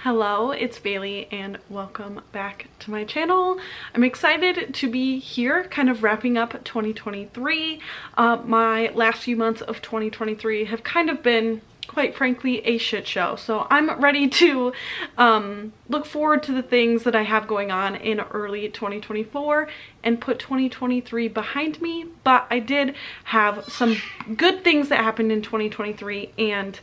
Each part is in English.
Hello, it's Bailey and welcome back to my channel. I'm excited to be here kind of wrapping up 2023. My last few months of 2023 have kind of been, quite frankly, a shit show. So I'm ready to look forward to the things that I have going on in early 2024 and put 2023 behind me. But I did have some good things that happened in 2023 and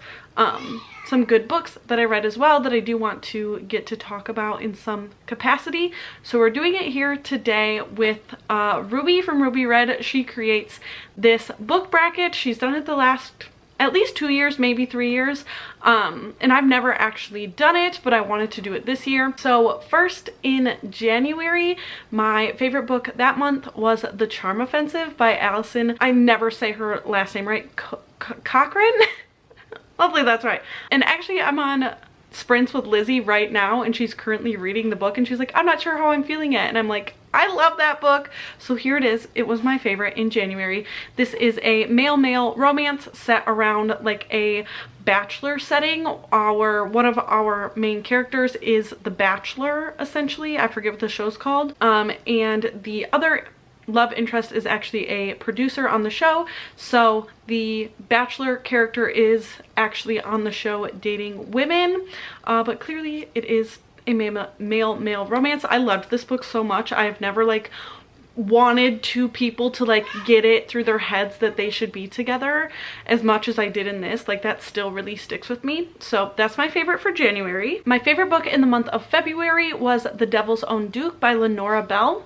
some good books that I read as well that I do want to get to talk about in some capacity. So we're doing it here today with Ruby from Ruby Read. She creates this book bracket. She's done it the last at least 2 years, maybe 3 years. And I've never actually done it, but I wanted to do it this year. So first in January, my favorite book that month was The Charm Offensive by Allison. I never say her last name right. Cochran? Hopefully that's right. And actually I'm on sprints with Lizzie right now and she's currently reading the book and she's like, I'm not sure how I'm feeling yet. And I'm like, I love that book. So here it is. It was my favorite in January. This is a male-male romance set around like a bachelor setting. One of our main characters is the bachelor, essentially. I forget what the show's called. And the other love interest is actually a producer on the show. So the bachelor character is actually on the show dating women, but clearly it is a male-male romance. I loved this book so much. I've never like wanted two people to like get it through their heads that they should be together as much as I did in this. Like that still really sticks with me. So that's my favorite for January. My favorite book in the month of February was The Devil's Own Duke by Lenora Bell.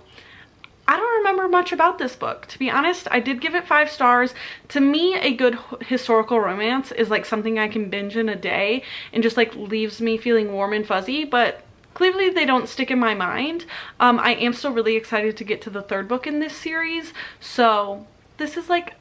I don't remember much about this book, to be honest. I did give it 5 stars. To me, a good historical romance is like something I can binge in a day and just like leaves me feeling warm and fuzzy, but clearly they don't stick in my mind. I am still really excited to get to the 3rd book in this series. So this is like,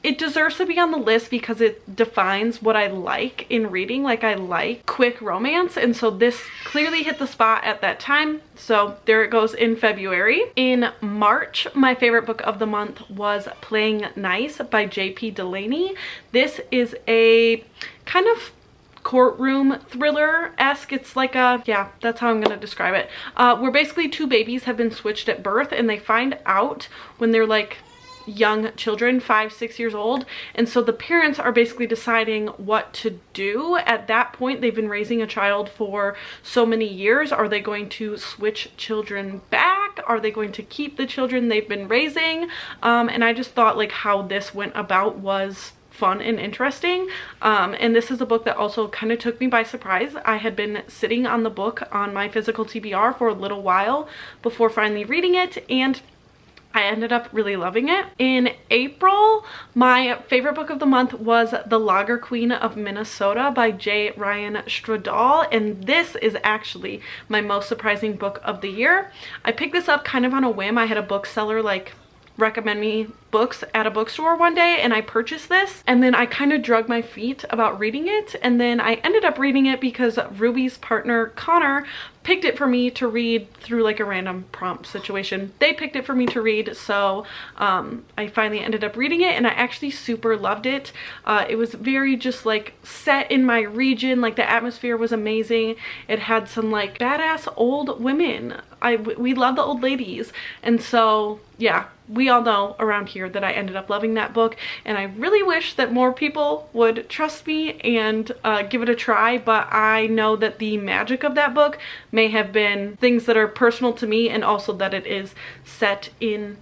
it deserves to be on the list because it defines what I like in reading. Like I like quick romance, and so this clearly hit the spot at that time. So there it goes in February. In March, my favorite book of the month was Playing Nice by J.P. Delaney. This is a kind of courtroom thriller-esque. It's like a, yeah, that's how I'm gonna describe it. Where basically 2 babies have been switched at birth and they find out when they're like young children, 5-6 years old, and so the parents are basically deciding what to do. At that point, they've been raising a child for so many years. Are they going to switch children back? Are they going to keep the children they've been raising? And I just thought like how this went about was fun and interesting. And this is a book that also kind of took me by surprise. I had been sitting on the book on my physical TBR for a little while before finally reading it, and I ended up really loving it. In April, my favorite book of the month was The Lager Queen of Minnesota by J. Ryan Stradal, and this is actually my most surprising book of the year. I picked this up kind of on a whim. I had a bookseller like recommend me books at a bookstore one day and I purchased this, and then I kind of drug my feet about reading it, and then I ended up reading it because Ruby's partner Connor picked it for me to read through like a random prompt situation. They picked it for me to read, so I finally ended up reading it and I actually super loved it. It was very just like set in my region, like the atmosphere was amazing. It had some like badass old women. We love the old ladies, and so yeah, we all know around here that I ended up loving that book, and I really wish that more people would trust me and give it a try. But I know that the magic of that book may have been things that are personal to me, and also that it is set in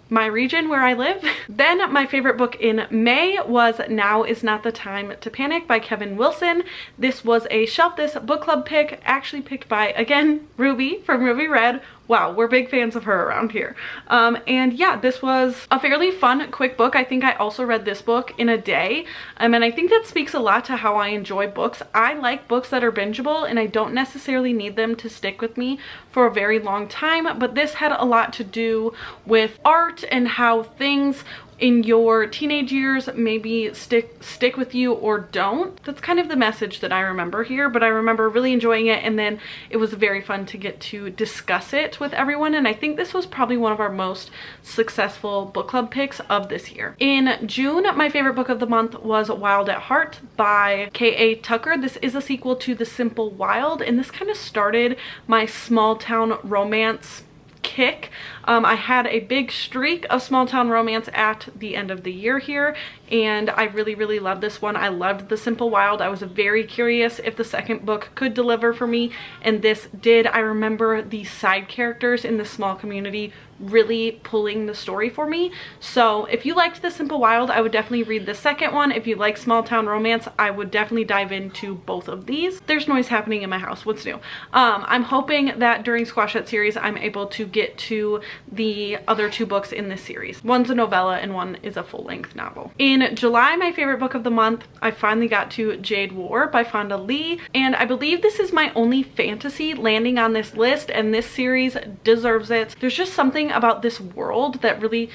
my region where I live. Then my favorite book in May was Now Is Not the Time to Panic by Kevin Wilson. This was a Shelf This book club pick, actually picked by, again, Ruby from Ruby Read. Wow, we're big fans of her around here. And yeah, this was a fairly fun, quick book. I think I also read this book in a day. And I think that speaks a lot to how I enjoy books. I like books that are bingeable, and I don't necessarily need them to stick with me for a very long time. But this had a lot to do with art and how things in your teenage years maybe stick with you or don't. That's kind of the message that I remember here, but I remember really enjoying it, and then it was very fun to get to discuss it with everyone, and I think this was probably one of our most successful book club picks of this year. In June, my favorite book of the month was Wild at Heart by K.A. Tucker. This is a sequel to The Simple Wild, and this kind of started my small town romance kick. I had a big streak of small town romance at the end of the year here, and I really loved this one. I loved The Simple Wild. I was very curious if the second book could deliver for me, and this did. I remember the side characters in the small community really pulling the story for me. So if you liked The Simple Wild, I would definitely read the second one. If you like small town romance, I would definitely dive into both of these. There's noise happening in my house. What's new? I'm hoping that during Squash That series, I'm able to get to the other two books in this series. One's a novella and one is a full-length novel. In July, my favorite book of the month, I finally got to Jade War by Fonda Lee, and I believe this is my only fantasy landing on this list, and this series deserves it. There's just something about this world that really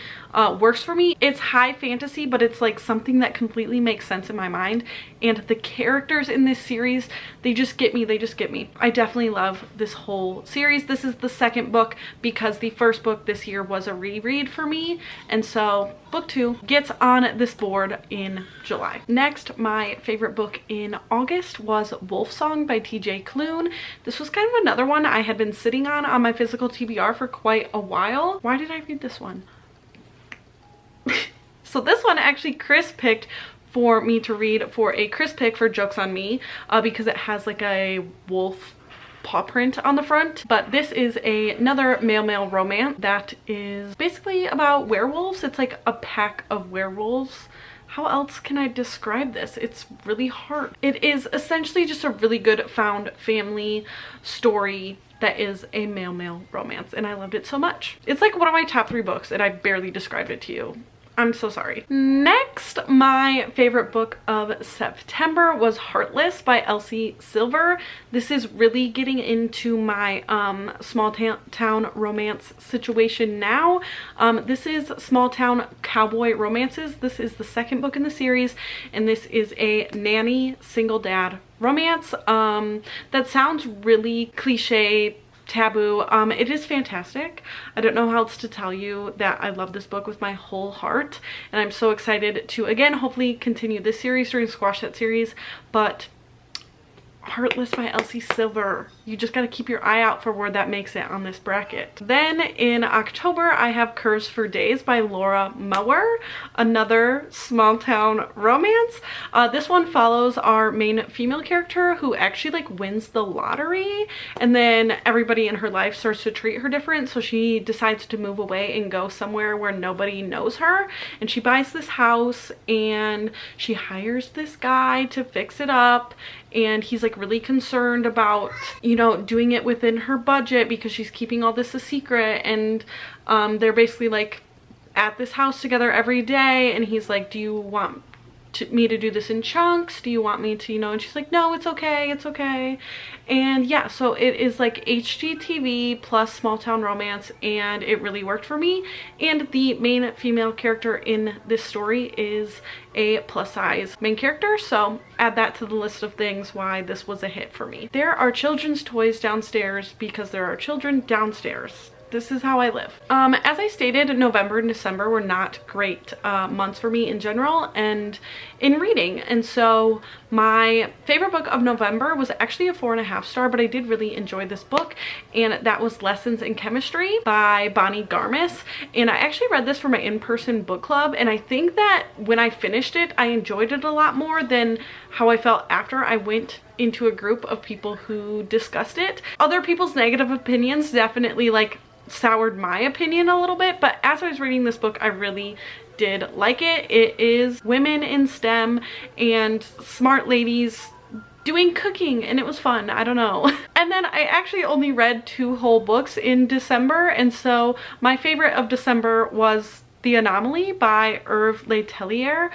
works for me. It's high fantasy, but it's like something that completely makes sense in my mind, and the characters in this series, they just get me. I definitely love this whole series. This is the second book because the first book this year was a reread for me, and so book 2 gets on this board in July. Next, my favorite book in August was Wolfsong by TJ Klune. This was kind of another one I had been sitting on my physical TBR for quite a while. Why did I read this one? So this one actually Chris picked for me to read for a Chris pick for Jokes on Me, because it has like a wolf paw print on the front. But this is another male romance that is basically about werewolves. It's like a pack of werewolves. How else can I describe this? It's really hard. It is essentially just a really good found family story that is a male romance, and I loved it so much. It's like one of my top 3 books, and I barely described it to you. I'm so sorry. Next, my favorite book of September was Heartless by Elsie Silver. This is really getting into my small town romance situation now. This is Small Town Cowboy Romances. This is the second book in the series, and this is a nanny single dad romance. That sounds really cliche, taboo. It is fantastic. I don't know how else to tell you that I love this book with my whole heart, and I'm so excited to again hopefully continue this series during Squash That series. But Heartless by Elsie Silver, you just gotta keep your eye out for where that makes it on this bracket. Then in October, I have Curves for Days by Laura Mower, another small town romance. This one follows our main female character who actually like wins the lottery, and then everybody in her life starts to treat her different, so she decides to move away and go somewhere where nobody knows her, and she buys this house and she hires this guy to fix it up, and he's like really concerned about, you know, doing it within her budget because she's keeping all this a secret. And they're basically like at this house together every day, and he's like, do you want me to do this in chunks? Do you want me to, you know? And she's like, no, it's okay. And yeah, so it is like HGTV plus small town romance, and it really worked for me. And the main female character in this story is a plus size main character, so add that to the list of things why this was a hit for me. There are children's toys downstairs because there are children downstairs. This is how I live. As I stated, November and December were not great months for me in general and in reading, and so my favorite book of November was actually a 4.5 star, but I did really enjoy this book, and that was Lessons in Chemistry by Bonnie Garmis. And I actually read this for my in-person book club, and I think that when I finished it, I enjoyed it a lot more than how I felt after I went into a group of people who discussed it. Other people's negative opinions definitely like soured my opinion a little bit, but as I was reading this book, I really did like it. It is women in STEM and smart ladies doing cooking, and it was fun. I don't know. And then I actually only read 2 whole books in December, and so my favorite of December was The Anomaly by Irv Letellier.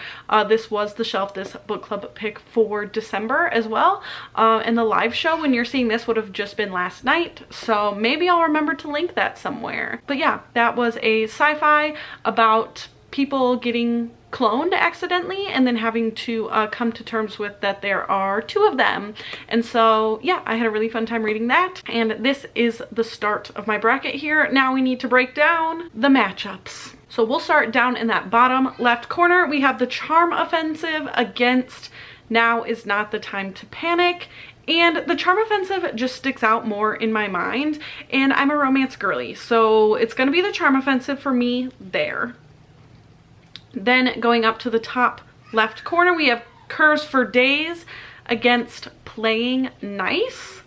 This was the Shelf This book club pick for December as well. And the live show when you're seeing this would have just been last night, so maybe I'll remember to link that somewhere. But yeah, that was a sci-fi about people getting cloned accidentally and then having to come to terms with that there are 2 of them. And so yeah, I had a really fun time reading that, and this is the start of my bracket here. Now we need to break down the matchups. So we'll start down in that bottom left corner. We have the Charm Offensive against Now Is Not the Time to Panic. And the Charm Offensive just sticks out more in my mind, and I'm a romance girly, so it's gonna be the Charm Offensive for me there. Then going up to the top left corner, we have Curves for Days against Playing Nice.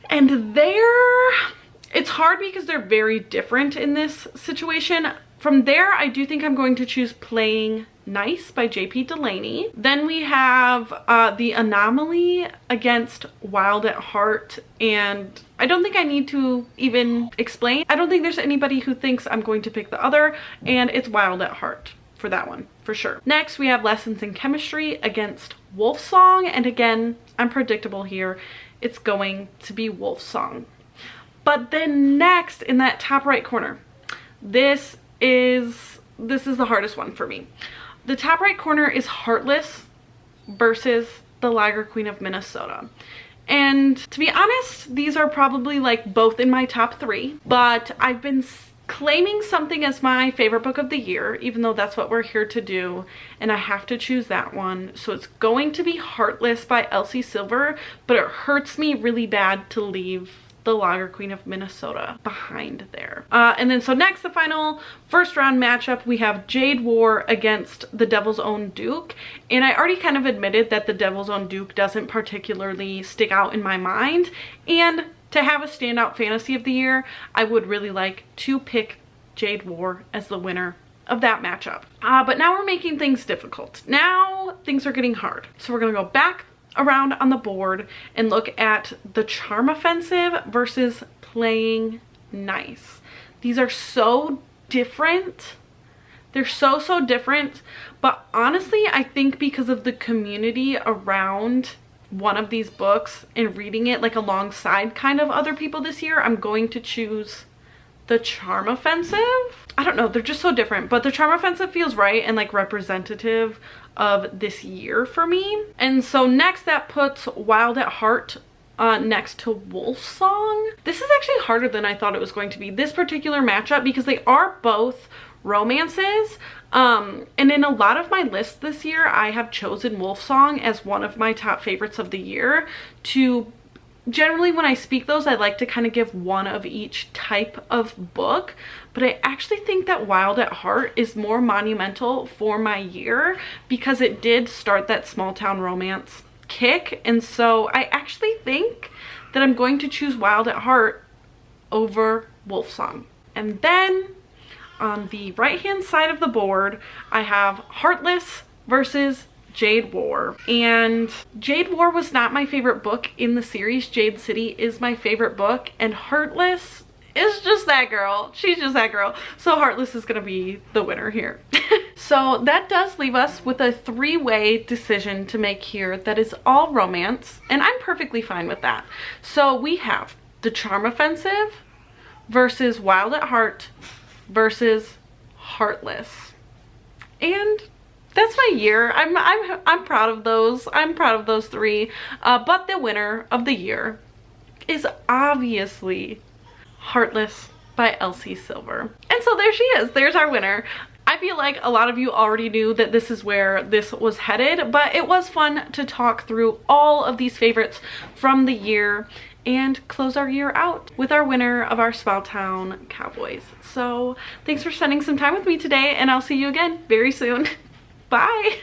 And it's hard because they're very different in this situation. From there, I do think I'm going to choose Playing Nice by J.P. Delaney. Then we have The Anomaly against Wild at Heart, and I don't think I need to even explain. I don't think there's anybody who thinks I'm going to pick the other, and it's Wild at Heart for that one, for sure. Next, we have Lessons in Chemistry against Wolfsong, and again, I'm predictable here. It's going to be Wolfsong. But then next, in that top right corner, this is the hardest one for me. The top right corner is Heartless versus The Liger Queen of Minnesota. And to be honest, these are probably like both in my top 3, but I've been claiming something as my favorite book of the year, even though that's what we're here to do, and I have to choose that one. So it's going to be Heartless by Elsie Silver, but it hurts me really bad to leave The Liger Queen of Minnesota behind there. And then so next, the final first round matchup, we have Jade War against The Devil's Own Duke. And I already kind of admitted that The Devil's Own Duke doesn't particularly stick out in my mind. And to have a standout fantasy of the year, I would really like to pick Jade War as the winner of that matchup. But now we're making things difficult. Now things are getting hard. So we're gonna go back around on the board and look at the Charm Offensive versus Playing Nice. These are so different. They're so different, but honestly, I think because of the community around one of these books and reading it like alongside kind of other people this year, I'm going to choose the Charm Offensive. I don't know, they're just so different, but the Charm Offensive feels right and like representative of this year for me. And so next, that puts Wild at Heart next to Wolfsong. This is actually harder than I thought it was going to be, this particular matchup, because they are both romances. And in a lot of my lists this year, I have chosen Wolfsong as one of my top favorites of the year. Generally, when I speak those, I like to kind of give one of each type of book, but I actually think that Wild at Heart is more monumental for my year because it did start that small town romance kick. And so I actually think that I'm going to choose Wild at Heart over Wolfsong. And then on the right hand side of the board, I have Heartless versus Jade War. And Jade War was not my favorite book in the series. Jade City is my favorite book, and Heartless is just that girl. She's just that girl. So Heartless is gonna be the winner here. So that does leave us with a 3-way decision to make here that is all romance, and I'm perfectly fine with that. So we have the Charm Offensive versus Wild at Heart versus Heartless. And that's my year. I'm proud of those. I'm proud of those 3. But the winner of the year is obviously Heartless by Elsie Silver. And so there she is. There's our winner. I feel like a lot of you already knew that this is where this was headed, but it was fun to talk through all of these favorites from the year and close our year out with our winner of our Small Town Cowboys. So thanks for spending some time with me today, and I'll see you again very soon. Bye!